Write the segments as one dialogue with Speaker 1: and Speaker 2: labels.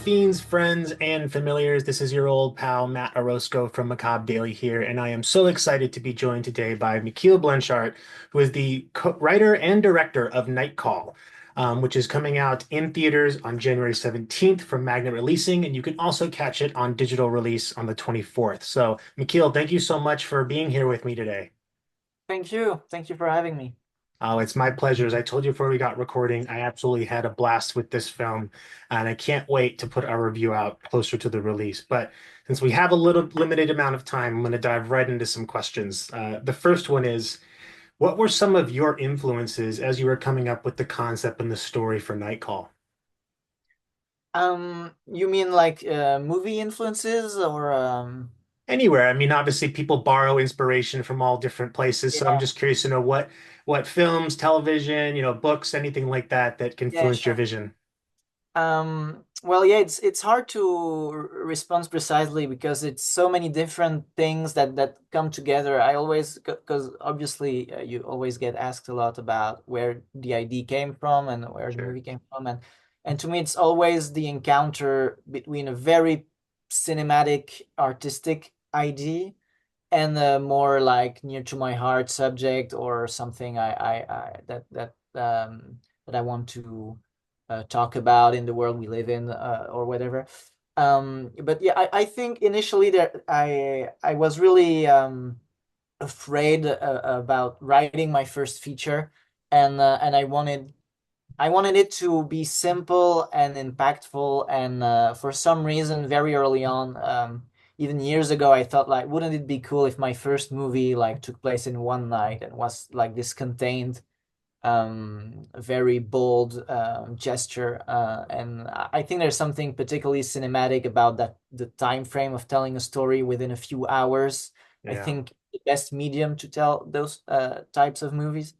Speaker 1: fiends, friends, and familiars. This is your old pal Matt Orozco from Macabre Daily here, and I am so excited to be joined today by Michiel Blanchart, who is the writer and director of Night Call, which is coming out in theaters on January 17th from Magnet Releasing, and you can also catch it on digital release on the 24th. So, Michiel, thank you so much for being here with me today.
Speaker 2: Thank you. Thank you for having me.
Speaker 1: Oh, it's my pleasure. As I told you before we got recording, I absolutely had a blast with this film, and I can't wait to put our review out closer to the release. But since we have a little limited amount of time, I'm going to dive right into some questions. The first one is, what were some of your influences as you were coming up with the concept and the story for Night Call?
Speaker 2: You mean like movie influences or
Speaker 1: Anywhere. I mean, obviously, people borrow inspiration from all different places, so I'm
Speaker 2: yeah,
Speaker 1: just curious to know what films, television, books, anything like that that
Speaker 2: yeah,
Speaker 1: influenced your
Speaker 2: sure.
Speaker 1: vision.
Speaker 2: Well, yeah, it's hard to respond precisely because it's so many different things that come together. I always, because obviously you always get asked a lot about where the idea came from and where the
Speaker 1: Sure.
Speaker 2: movie came from, and to me, it's always the encounter between a very cinematic, artistic idea and a more like near to my heart subject or something I that I want to talk about in the world we live in or whatever. But yeah, I think initially that I was really afraid about writing my first feature, and I wanted it to be simple and impactful. And for some reason, very early on, even years ago, I thought like, wouldn't it be cool if my first movie like took place in one night and was like this contained, very bold gesture. And I think there's something particularly cinematic about that, the time frame of telling a story within a few hours. I
Speaker 1: Yeah.
Speaker 2: think the best medium to tell those types of movies.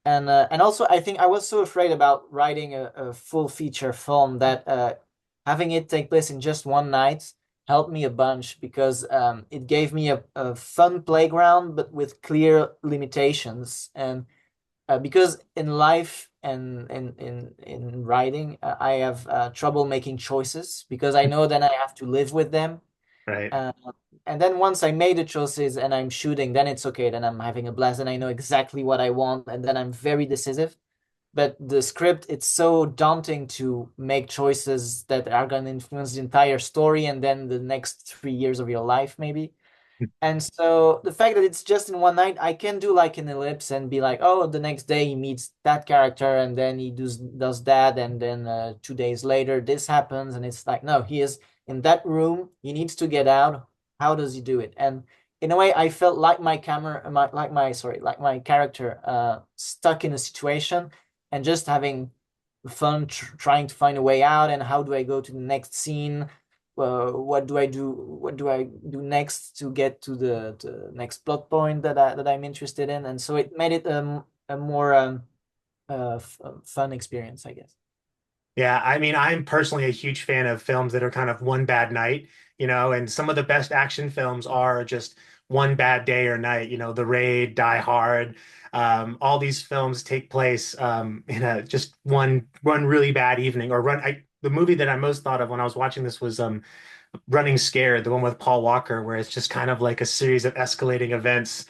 Speaker 2: And also, I think I was so afraid about writing a full feature film that having it take place in just one night helped me a bunch because it gave me a fun playground, but with clear limitations. And because in life and in writing, I have trouble making choices because I know then I have to live with them.
Speaker 1: Right.
Speaker 2: uh, and then once I made the choices and I'm shooting, then it's okay. Then I'm having a blast and I know exactly what I want. And then I'm very decisive. But the script, it's so daunting to make choices that are going to influence the entire story and then the next 3 years of your life, maybe. And so the fact that it's just in one night, I can do like an ellipse and be like, oh, the next day he meets that character and then he does that. And then 2 days later, this happens. And it's like, no, he is in that room. He needs to get out. How does he do it? And in a way, I felt like my camera, like my character stuck in a situation and just having fun trying to find a way out. And how do I go to the next scene? What do I do? What do I do next to get to the next plot point that I'm interested in? And so it made it a more fun experience, I guess.
Speaker 1: Yeah, I mean, I'm personally a huge fan of films that are kind of one bad night, and some of the best action films are just one bad day or night, The Raid, Die Hard. All these films take place in a just one really bad evening or the movie that I most thought of when I was watching this was Running Scared, the one with Paul Walker, where it's just kind of like a series of escalating events.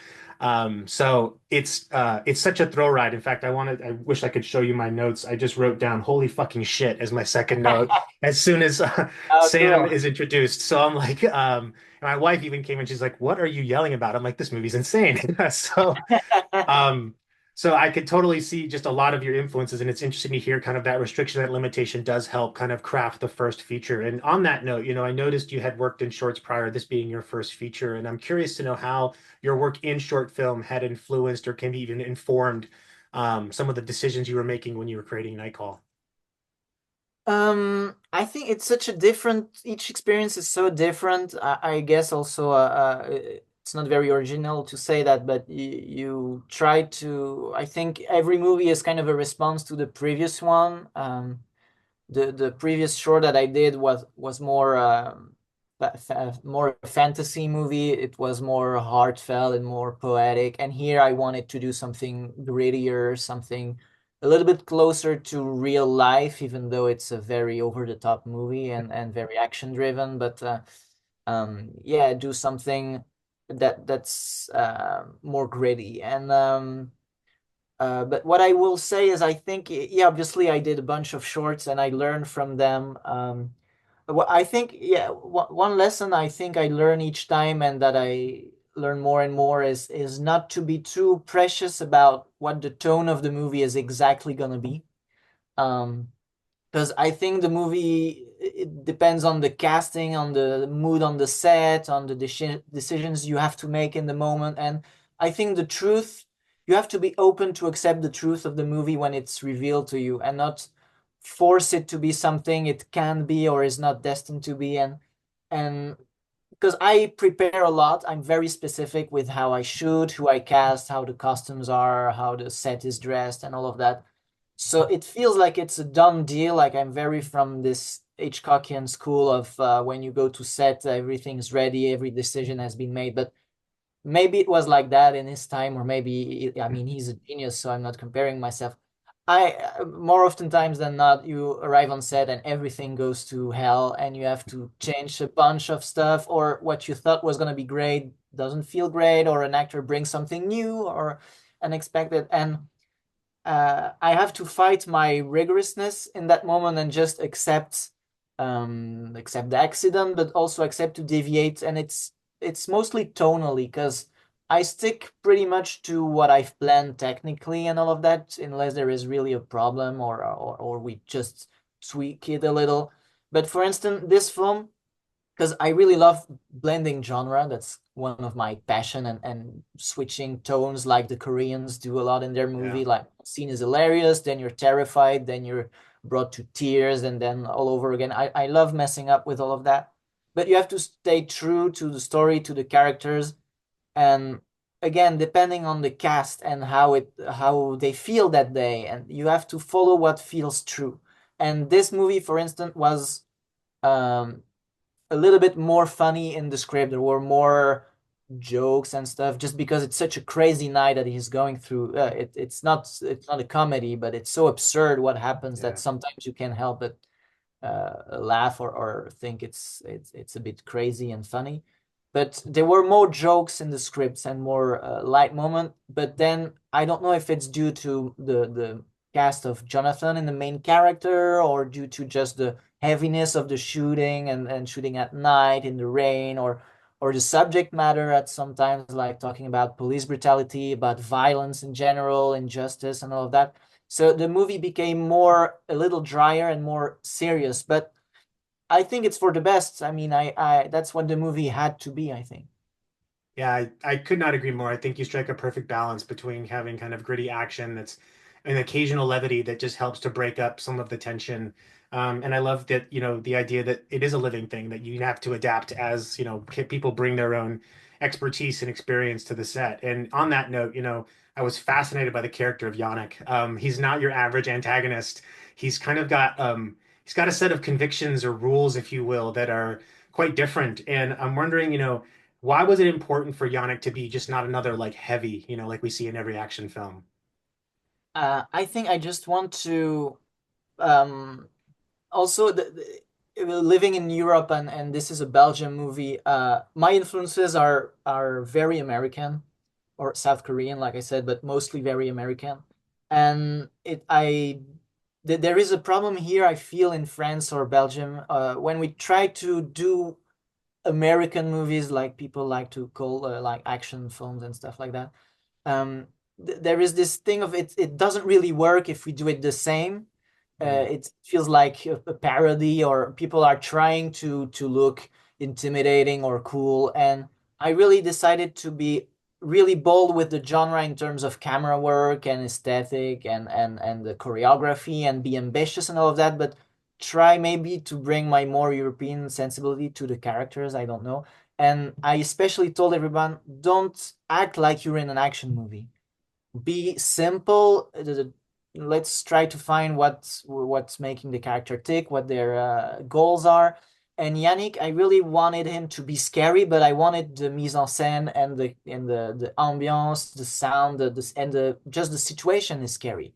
Speaker 1: So it's such a thrill ride. In fact, I wish I could show you my notes. I just wrote down "holy fucking shit" as my second note as soon as
Speaker 2: Oh,
Speaker 1: Sam
Speaker 2: cool.
Speaker 1: is introduced. So I'm like, my wife even came and she's like, "What are you yelling about?" I'm like, "This movie's insane." So um, so I could totally see just a lot of your influences, and it's interesting to hear kind of that restriction, that limitation does help kind of craft the first feature. And on that note, I noticed you had worked in shorts prior, this being your first feature, and I'm curious to know how your work in short film had influenced or can be even informed some of the decisions you were making when you were creating Nightcall.
Speaker 2: I think it's such a different, each experience is so different. I guess also it's not very original to say that, but you try to, I think every movie is kind of a response to the previous one. The previous short that I did was more more fantasy movie. It was more heartfelt and more poetic. And here I wanted to do something grittier, something a little bit closer to real life, even though it's a very over the top movie and very action driven. But yeah, do something that's more gritty. And but what I will say is, I think, yeah, obviously I did a bunch of shorts and I learned from them. What I think, yeah, one lesson I think I learn each time and that I learn more and more is not to be too precious about what the tone of the movie is exactly gonna be. Um, because I think the movie, it depends on the casting, on the mood on the set, on the decisions you have to make in the moment. And I think the truth, you have to be open to accept the truth of the movie when it's revealed to you, and not force it to be something it can be or is not destined to be. And because I prepare a lot, I'm very specific with how I shoot, who I cast, how the costumes are, how the set is dressed, and all of that. So it feels like it's a done deal. Like I'm very from this Hitchcockian school of when you go to set, everything's ready, every decision has been made. But maybe it was like that in his time, or maybe, I mean, he's a genius, so I'm not comparing myself. I more often times than not, you arrive on set and everything goes to hell, and you have to change a bunch of stuff, or what you thought was going to be great doesn't feel great, or an actor brings something new or unexpected. And I have to fight my rigorousness in that moment and just accept the accident, but also accept to deviate. And it's mostly tonally, because I stick pretty much to what I've planned technically and all of that, unless there is really a problem, or we just tweak it a little. But for instance, this film, because I really love blending genre. That's one of my passion, and switching tones like the Koreans do a lot in their
Speaker 1: Yeah.
Speaker 2: movie. Like scene is hilarious, then you're terrified, then you're brought to tears, and then all over again. I love messing up with all of that. But you have to stay true to the story, to the characters, and again, depending on the cast and how they feel that day, and you have to follow what feels true. And this movie, for instance, was um a little bit more funny in the script. There were more jokes and stuff, just because it's such a crazy night that he's going through. It's not a comedy, but it's so absurd what happens that
Speaker 1: Yeah.
Speaker 2: sometimes you can't help but laugh, or think it's a bit crazy and funny. But there were more jokes in the scripts and more light moment. But then I don't know if it's due to the cast of Jonathan in the main character, or due to just the heaviness of the shooting, and shooting at night in the rain, or the subject matter at sometimes, like talking about police brutality, about violence in general, injustice, and all of that. So the movie became more a little drier and more serious, but I think it's for the best. I mean, I that's what the movie had to be, I think.
Speaker 1: Yeah, I could not agree more. I think you strike a perfect balance between having kind of gritty action that's an occasional levity that just helps to break up some of the tension. And I love that, the idea that it is a living thing that you have to adapt as, people bring their own expertise and experience to the set. And on that note, I was fascinated by the character of Yannick. He's not your average antagonist. He's kind of got a set of convictions or rules, if you will, that are quite different. And I'm wondering, why was it important for Yannick to be just not another like heavy, like we see in every action film?
Speaker 2: I think I just want to um also living in Europe, and this is a Belgian movie. My influences are very American or South Korean, like I said, but mostly very American. And there is a problem here, I feel, in France or Belgium, when we try to do American movies, like people like to call like action films and stuff like that. um there is this thing of it doesn't really work if we do it the same.
Speaker 1: Mm,
Speaker 2: It feels like a parody, or people are trying to look intimidating or cool. And I really decided to be really bold with the genre in terms of camera work and aesthetic, and the choreography, and be ambitious and all of that, but try maybe to bring my more European sensibility to the characters. I don't know. And I especially told everyone, don't act like you're in an action movie. Be simple. Let's try to find what's making the character tick, what their goals are. And Yannick, I really wanted him to be scary, but I wanted the mise en scène, and the ambiance, the sound, and the just the situation is scary.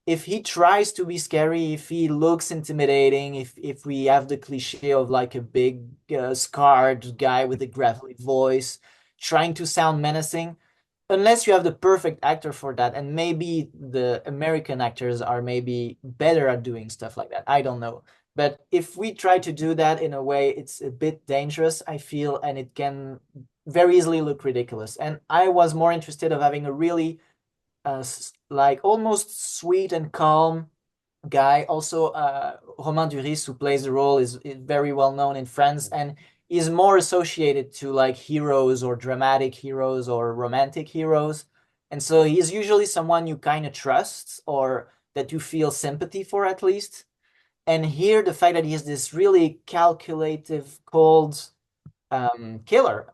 Speaker 2: if he tries to be scary, if he looks intimidating, if we have the cliche of like a big scarred guy with a gravelly voice trying to sound menacing, unless you have the perfect actor for that, and maybe the American actors are maybe better at doing stuff like that. I don't know. But if we try to do that in a way, it's a bit dangerous, I feel, and it can very easily look ridiculous. And I was more interested of having a really like almost sweet and calm guy. Also, Romain Duris, who plays the role, is very well known in France and is more associated to like heroes or dramatic heroes or romantic heroes. And so he's usually someone you kind of trust or that you feel sympathy for at least. And here, the fact that he is this really calculative, cold killer.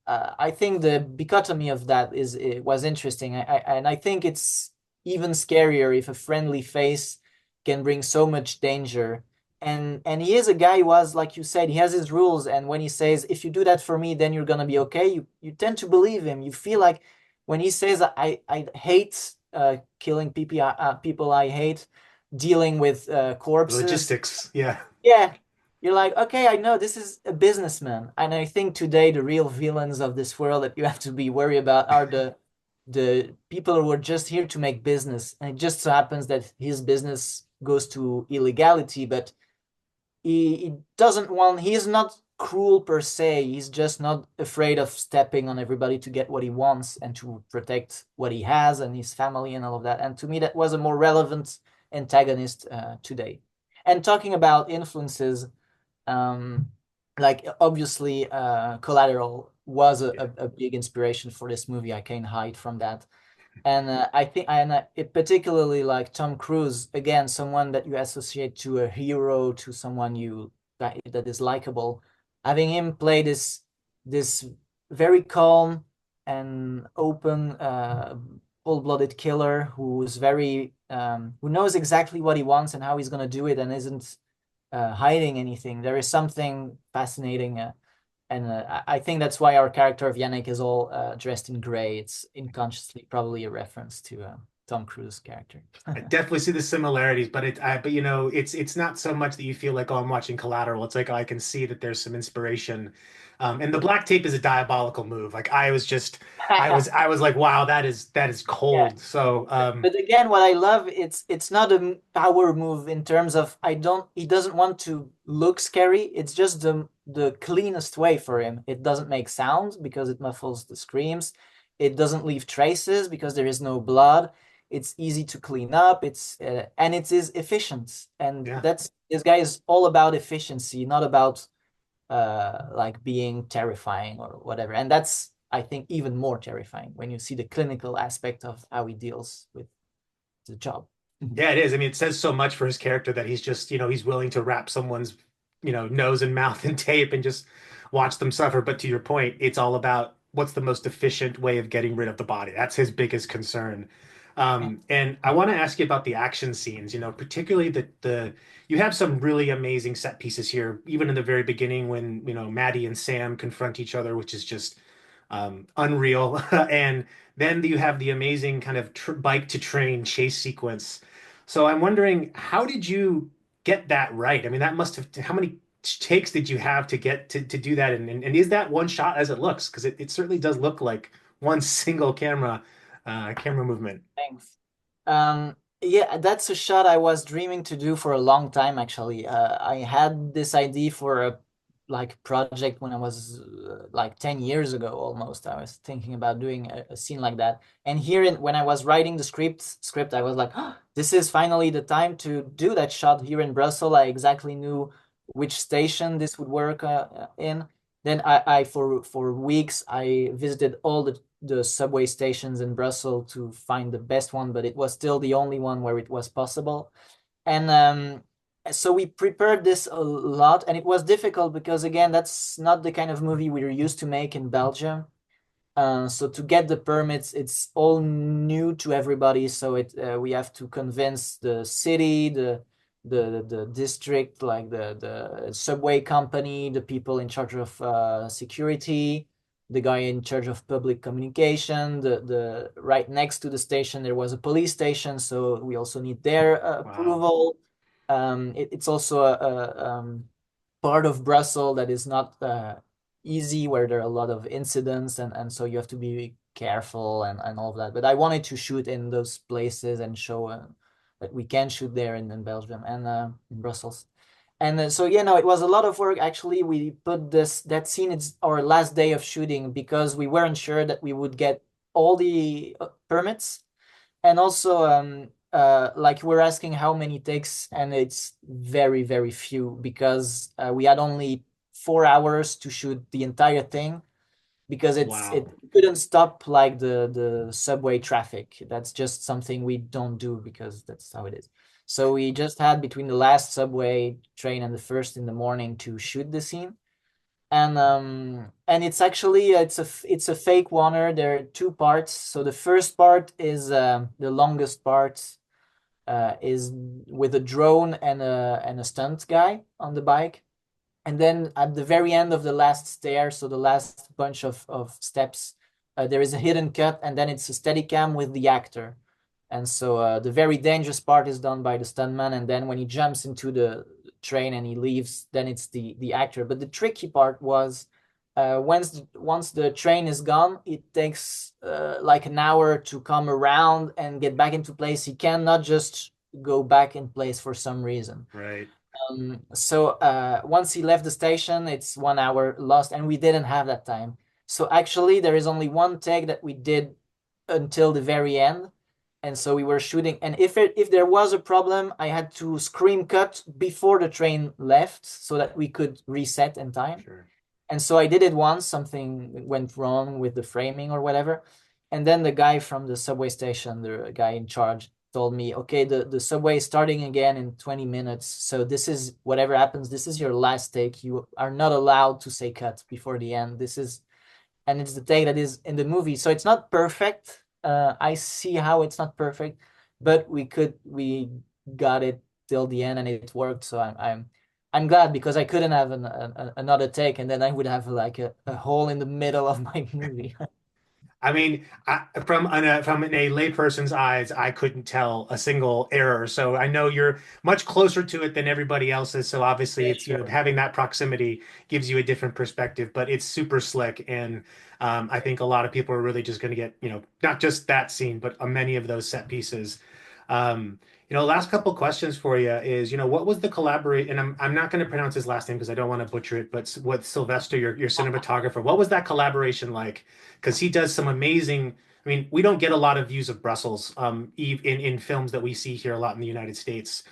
Speaker 2: I think the dichotomy of that is it was interesting. And I think it's even scarier if a friendly face can bring so much danger. And he is a guy who has, like you said, he has his rules. And when he says, "If you do that for me, then you're gonna be okay," you tend to believe him. You feel like when he says, "I hate killing people I hate, dealing with corpses."
Speaker 1: Logistics, yeah.
Speaker 2: Yeah, you're like, okay, I know this is a businessman. And I think today the real villains of this world that you have to be worried about are the people who are just here to make business. And it just so happens that his business goes to illegality, but he doesn't want, he is not cruel per se. He's just not afraid of stepping on everybody to get what he wants and to protect what he has and his family and all of that. And to me, that was a more relevant antagonist today. And talking about influences, um, like obviously, Collateral was
Speaker 1: Yeah.
Speaker 2: a big inspiration for this movie. I can't hide from that. And I think, and it particularly like Tom Cruise, again, someone that you associate to a hero, to someone that is likable. Having him play this very calm and open, full-blooded killer who is very who knows exactly what he wants and how he's gonna do it and isn't hiding anything. There is something fascinating. And I think that's why our character of Yannick is all dressed in gray. It's unconsciously probably a reference to Tom Cruise's character.
Speaker 1: I definitely see the similarities, but but you know, it's not so much that you feel like, oh, I'm watching Collateral. It's like, oh, I can see that there's some inspiration. And the black tape is a diabolical move. Like I was like, wow, that is
Speaker 2: Yeah.
Speaker 1: cold. So,
Speaker 2: But again, what I love, it's not a power move in terms of he doesn't want to look scary. It's just the cleanest way for him. It doesn't make sound because it muffles the screams. It doesn't leave traces because there is no blood. It's easy to clean up. And it is efficient. And
Speaker 1: yeah.
Speaker 2: that's this guy is all about efficiency, not about like being terrifying or whatever. And that's, I think, even more terrifying when you see the clinical aspect of how he deals with the job.
Speaker 1: Yeah, it is. I mean, it says so much for his character that he's just, he's willing to wrap someone's, nose and mouth in tape and just watch them suffer. But to your point, it's all about what's the most efficient way of getting rid of the body. That's his biggest concern. And I want to ask you about the action scenes, particularly the you have some really amazing set pieces here, even in the very beginning when, Maddie and Sam confront each other, which is just unreal. And then you have the amazing kind of bike to train chase sequence. So I'm wondering, how did you get that right? I mean, that must have, how many takes did you have to get to do that? And is that one shot as it looks? Because it certainly does look like one single camera movement.
Speaker 2: Thanks. Yeah, that's a shot I was dreaming to do for a long time, actually. I had this idea for a like project when I was like 10 years ago almost. I was thinking about doing a scene like that. And when I was writing the script, I was like, oh, this is finally the time to do that shot here in Brussels. I exactly knew which station this would work in. Then I for weeks I visited all the subway stations in Brussels to find the best one, but it was still the only one where it was possible. And so we prepared this a lot, and it was difficult because again, that's not the kind of movie we're used to make in Belgium. So to get the permits, it's all new to everybody. So we have to convince the city, the district, like the subway company, the people in charge of security. the guy in charge of public communication. The right next to the station there was a police station, so we also need their
Speaker 1: Wow.
Speaker 2: approval. It's also part of Brussels that is not easy, where there are a lot of incidents, and so you have to be careful and all of that. But I wanted to shoot in those places and show that we can shoot there in Belgium and in Brussels. And so yeah, no, it was a lot of work. Actually, we put that scene. It's our last day of shooting because we weren't sure that we would get all the permits, and also like we're asking how many takes, and it's very very few because we had only 4 hours to shoot the entire thing because it
Speaker 1: Wow.
Speaker 2: couldn't stop like the subway traffic. That's just something we don't do because that's how it is. So we just had between the last subway train and the first in the morning to shoot the scene. And it's actually it's a fake oneer. There are two parts. So the first part is the longest part is with a drone and a stunt guy on the bike. And then at the very end of the last stair, so the last bunch of steps, there is a hidden cut, and then it's a steady cam with the actor. And so the very dangerous part is done by the stuntman, and then when he jumps into the train and he leaves, then it's the actor. But the tricky part was once the train is gone, it takes like an hour to come around and get back into place. He cannot just go back in place for some reason.
Speaker 1: Right.
Speaker 2: So once he left the station, it's 1 hour lost, and we didn't have that time. So actually, there is only one take that we did until the very end, and so we were shooting. And if there was a problem, I had to scream cut before the train left so that we could reset in time.
Speaker 1: Sure.
Speaker 2: And so I did it once, something went wrong with the framing or whatever. And then the guy from the subway station, the guy in charge, told me, okay, the subway is starting again in 20 minutes. So this is whatever happens, this is your last take. You are not allowed to say cut before the end. And it's the take that is in the movie. So it's not perfect. I see how it's not perfect, but we got it till the end and it worked. So I'm glad because I couldn't have another take, and then I would have like a hole in the middle of my movie.
Speaker 1: I mean, from a layperson's eyes, I couldn't tell a single error. So I know you're much closer to it than everybody else is. So obviously,
Speaker 2: Yeah,
Speaker 1: it's
Speaker 2: sure.
Speaker 1: having that proximity gives you a different perspective. But it's super slick, and I think a lot of people are really just going to get not just that scene, but many of those set pieces. Um, last couple questions for you is what was the collaborate? And I'm not going to pronounce his last name because I don't want to butcher it. But with Sylvester, your cinematographer, what was that collaboration like? Because he does some amazing. I mean, we don't get a lot of views of Brussels in films that we see here a lot in the United States.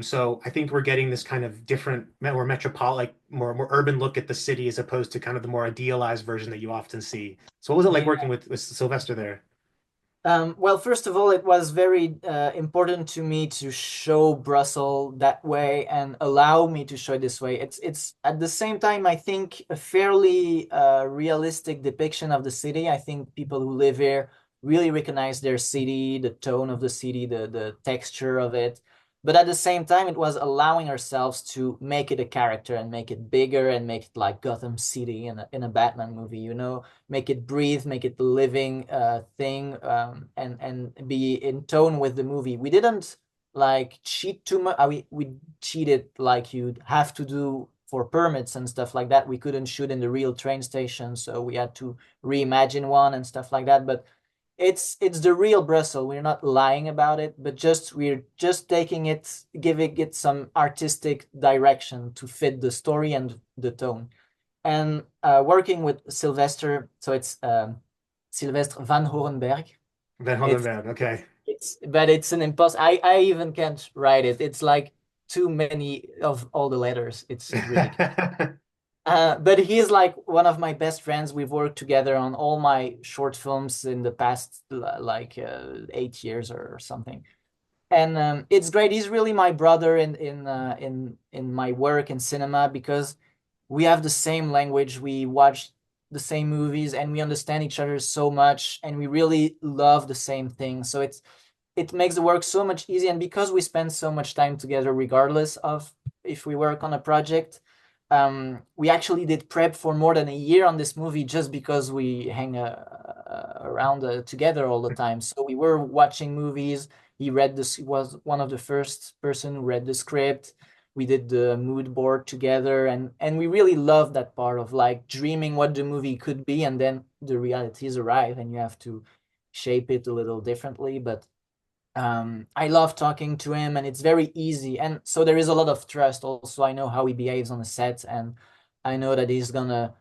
Speaker 1: So I think we're getting this kind of different, more metropolitan, like more urban look at the city as opposed to kind of the more idealized version that you often see. So what was it like
Speaker 2: Yeah.
Speaker 1: working with Sylvester there?
Speaker 2: Well, first of all, it was very important to me to show Brussels that way and allow me to show it this way. It's at the same time, I think, a fairly realistic depiction of the city. I think people who live here really recognize their city, the tone of the city, the texture of it. But at the same time, it was allowing ourselves to make it a character and make it bigger and make it like Gotham City in a Batman movie, make it breathe, make it a living thing, and be in tone with the movie. We didn't like cheat too much. We cheated like you'd have to do for permits and stuff like that. We couldn't shoot in the real train station, so we had to reimagine one and stuff like that. But it's the real Brussels. We're not lying about it, but we're just taking it, giving it some artistic direction to fit the story and the tone. And working with Sylvester, so it's Sylvester van Horenberg.
Speaker 1: Van
Speaker 2: It's
Speaker 1: Hollenberg. Okay.
Speaker 2: but it's an impossible. I even can't write it. It's like too many of all the letters. It's ridiculous. But he's like one of my best friends. We've worked together on all my short films in the past like 8 years or something. And it's great. He's really my brother in my work in cinema because we have the same language. We watch the same movies and we understand each other so much, and we really love the same thing. So it makes the work so much easier. And because we spend so much time together, regardless of if we work on a project, We actually did prep for more than a year on this movie just because we hang around together all the time. So we were watching movies. He read this, he was one of the first person who read the script. We did the mood board together, and we really loved that part of like dreaming what the movie could be, and then the realities arrive and you have to shape it a little differently. But I love talking to him, and it's very easy. And so there is a lot of trust also. I know how he behaves on the set, and I know that he's gonna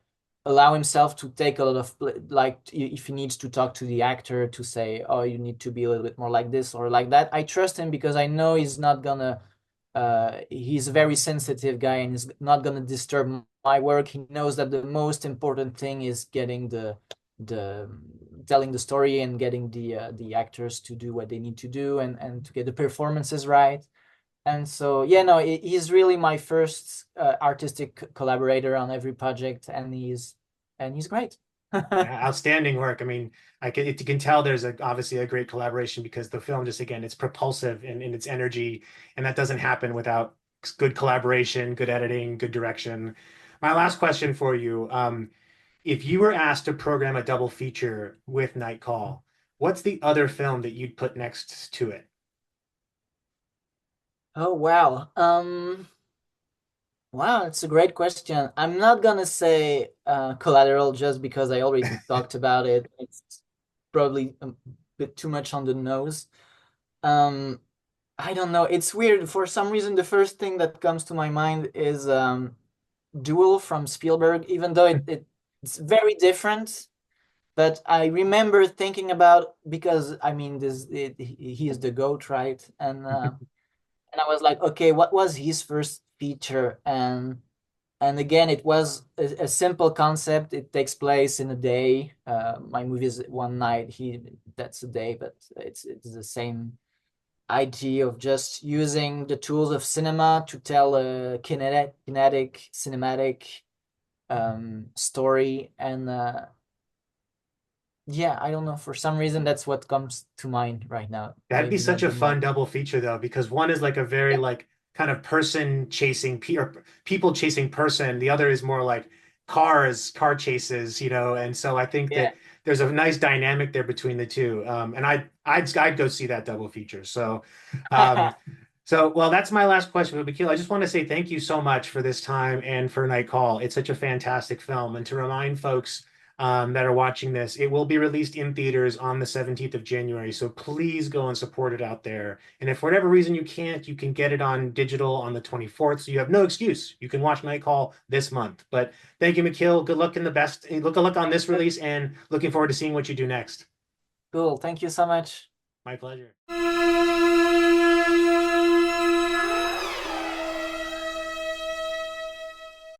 Speaker 2: allow himself to take a lot of like if he needs to talk to the actor to say, oh, you need to be a little bit more like this or like that. I trust him because I know he's not gonna he's a very sensitive guy and he's not gonna disturb my work. He knows that the most important thing is getting the telling the story and getting the actors to do what they need to do and to get the performances right. And so yeah, no, he's really my first artistic collaborator on every project, and he's great.
Speaker 1: Yeah, outstanding work. I mean, you can tell there's obviously a great collaboration because the film just again it's propulsive in its energy, and that doesn't happen without good collaboration, good editing, good direction. My last question for you, if you were asked to program a double feature with Night Call, what's the other film that you'd put next to it?
Speaker 2: Oh wow. Wow, it's a great question. I'm not gonna say Collateral just because I already talked about it. It's probably a bit too much on the nose. Um, I don't know. It's weird. For some reason, the first thing that comes to my mind is Duel from Spielberg, even though it's very different. But I remember thinking about because I mean he is the GOAT, right? And I was like, okay, what was his first feature? And again, it was a simple concept. It takes place in a day. My movie is one night. That's a day, but it's the same idea of just using the tools of cinema to tell a kinetic cinematic story. And yeah, I don't know. For some reason, that's what comes to mind right now.
Speaker 1: That'd be
Speaker 2: Maybe
Speaker 1: such
Speaker 2: not
Speaker 1: a
Speaker 2: the most.
Speaker 1: fun double feature though, because one is like a very
Speaker 2: Yeah,
Speaker 1: like kind of person chasing or people chasing person. The other is more like car chases, and so I think
Speaker 2: yeah.
Speaker 1: that there's a nice dynamic there between the two. And I'd go see that double feature. Um, well, that's my last question. But Michiel, I just want to say thank you so much for this time and for Night Call. It's such a fantastic film. And to remind folks that are watching this, it will be released in theaters on the 17th of January. So please go and support it out there. And if for whatever reason you can't, you can get it on digital on the 24th. So you have no excuse. You can watch Night Call this month. But thank you, Michiel. Good luck in the best. Good luck on this release and looking forward to seeing what you do next.
Speaker 2: Cool. Thank you so much.
Speaker 1: My pleasure.